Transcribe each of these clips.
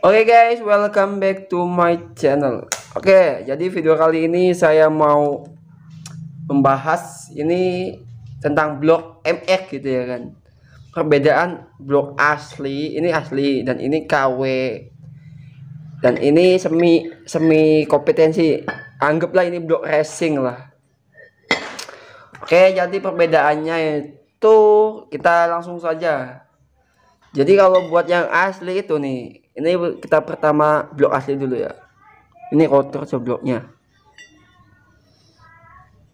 Oke guys, welcome back to my channel. Oke, jadi video kali ini saya mau membahas ini tentang blok MX gitu ya kan. Perbedaan blok asli, ini asli dan ini KW. Dan ini semi kompetensi. Anggaplah ini blok racing lah. Oke, jadi perbedaannya itu kita langsung saja. Jadi kalau buat yang asli itu nih, ini kita pertama blok asli dulu ya. Ini kotor sebloknya.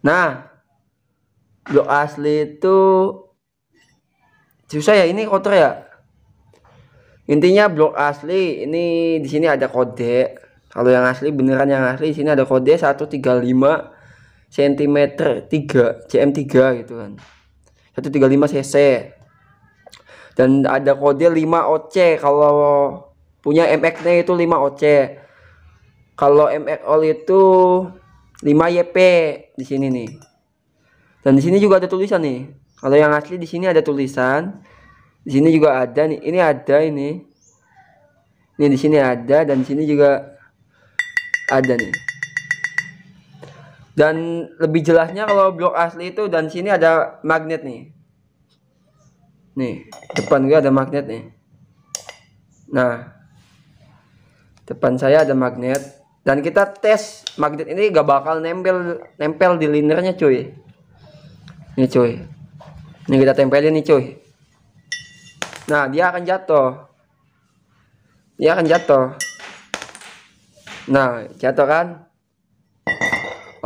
Nah, blok asli itu susah ya, ini kotor ya. Intinya blok asli ini di sini ada kode. Kalau yang asli beneran yang asli di sini ada kode 135 cm 3 cm 3 gitu kan. 135 cc. Dan ada kode 5 OC kalau punya MX-nya itu 5 OC. Kalau MX All itu 5 YP di sini nih. Dan di sini juga ada tulisan nih. Kalau yang asli di sini ada tulisan. Di sini juga ada nih. Ini ada ini. Ini di sini ada dan di sini juga ada nih. Dan lebih jelasnya kalau blok asli itu dan sini ada magnet nih. Nih, depan gue ada magnet nih. Nah, depan saya ada magnet dan kita tes magnet ini gak bakal nempel di linernya cuy. Ini cuy. Ini kita tempelin nih cuy. Nah, dia akan jatuh. Dia akan jatuh. Nah, jatuh kan?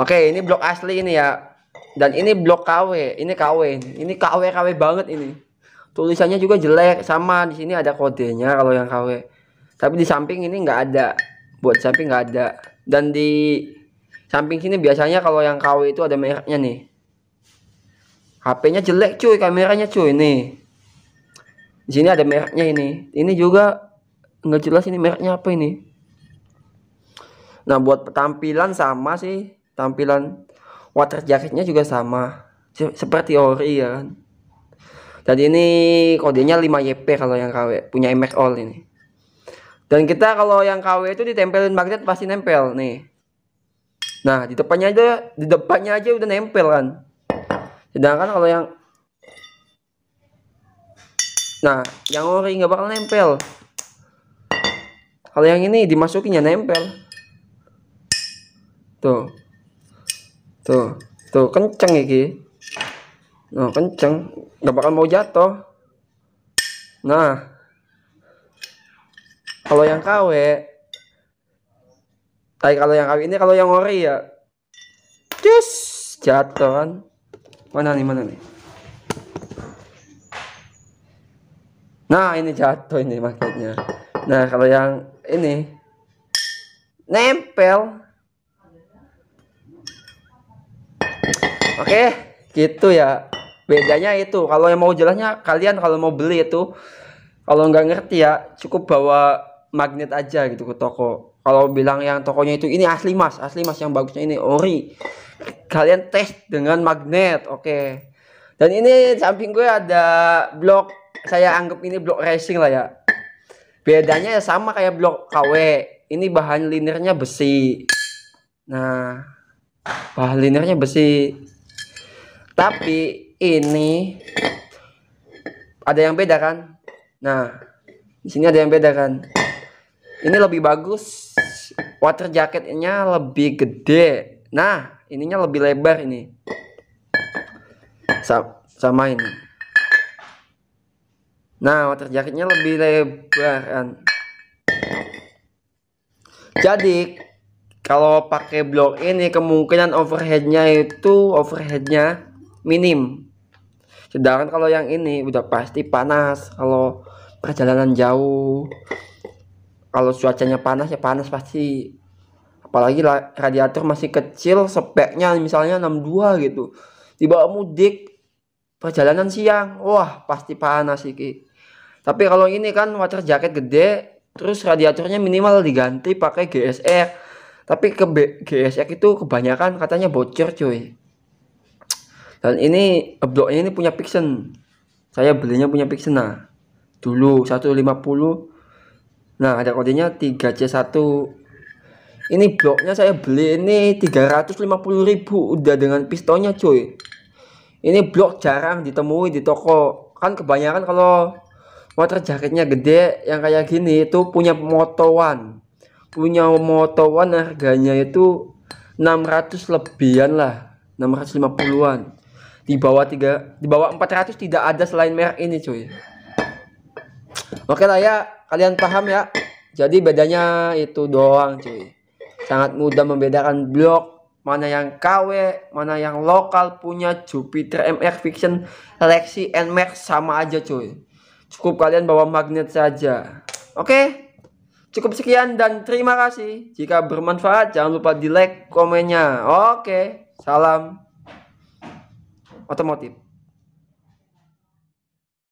Oke, ini blok asli ini ya. Dan ini blok KW. Ini KW. Ini KW banget ini. Tulisannya juga jelek, sama di sini ada kodenya kalau yang KW. Tapi di samping ini nggak ada. Buat samping nggak ada. Dan di samping sini biasanya kalau yang KW itu ada mereknya nih. HP-nya jelek cuy, kameranya cuy nih. Di sini ada mereknya ini. Ini juga nggak jelas ini mereknya apa ini. Nah, buat tampilan sama sih. Tampilan water jacketnya juga sama. Seperti ori ya kan. Dan ini kodenya 5 YP kalau yang KW, punya MX All ini. Dan kita kalau yang KW itu ditempelin magnet pasti nempel nih. Nah, di depannya aja udah nempel kan. Sedangkan kalau yang yang ori nggak bakal nempel. Kalau yang ini dimasukin ya nempel. Tuh. Tuh kenceng ya Ki. Nah, kenceng, nggak bakal mau jatuh. Nah, kalau yang KW, kalau yang KW ini, kalau yang ori ya, cus jatuh kan. Mana nih? Nah, ini jatuh ini magnetnya. Nah, kalau yang ini nempel. Oke, gitu ya. Bedanya itu. Kalau yang mau jelasnya kalian kalau mau beli itu, kalau nggak ngerti ya cukup bawa magnet aja gitu ke toko. Kalau bilang yang tokonya itu ini asli mas yang bagusnya ini ori, kalian tes dengan magnet. Oke. Dan ini samping gue ada blok, saya anggap ini blok racing lah ya. Bedanya ya sama kayak blok KW. Ini bahan linernya besi. Nah, bahan linernya besi. Tapi ini ada yang beda kan? Nah, di sini ada yang beda kan? Ini lebih bagus. Water jacketnya lebih gede. Nah, ininya lebih lebar ini. Sama ini. Nah, water jacketnya lebih lebar kan. Jadi, kalau pakai blok ini kemungkinan overheadnya minim. Sedangkan kalau yang ini udah pasti panas kalau perjalanan jauh. Kalau cuacanya panas ya panas pasti. Apalagi radiator masih kecil, speknya misalnya 62 gitu. Dibawa mudik perjalanan siang, wah pasti panas sih Ki. Tapi kalau ini kan water jacket gede, terus radiatornya minimal diganti pakai GSR. Tapi GSR itu kebanyakan katanya bocor cuy. Dan ini bloknya ini punya Pixen. Saya belinya punya Pixen. Nah, dulu 150 Nah, ada kodenya 3C1. Ini bloknya saya beli ini 350.000 udah dengan pistonnya cuy. Ini blok jarang ditemui di toko. Kan kebanyakan kalau motor jaketnya gede yang kayak gini itu punya motowan. Punya motowan harganya itu 600 lebihan lah, 650-an. Di bawah 400 tidak ada selain merek ini cuy. Oke lah ya, kalian paham ya. Jadi bedanya itu doang cuy. Sangat mudah membedakan blok mana yang KW, mana yang lokal punya Jupiter MR Fiction, Lexi NMAX sama aja cuy. Cukup kalian bawa magnet saja. Oke, cukup sekian dan terima kasih. Jika bermanfaat jangan lupa di like komennya. Oke, salam otomotif.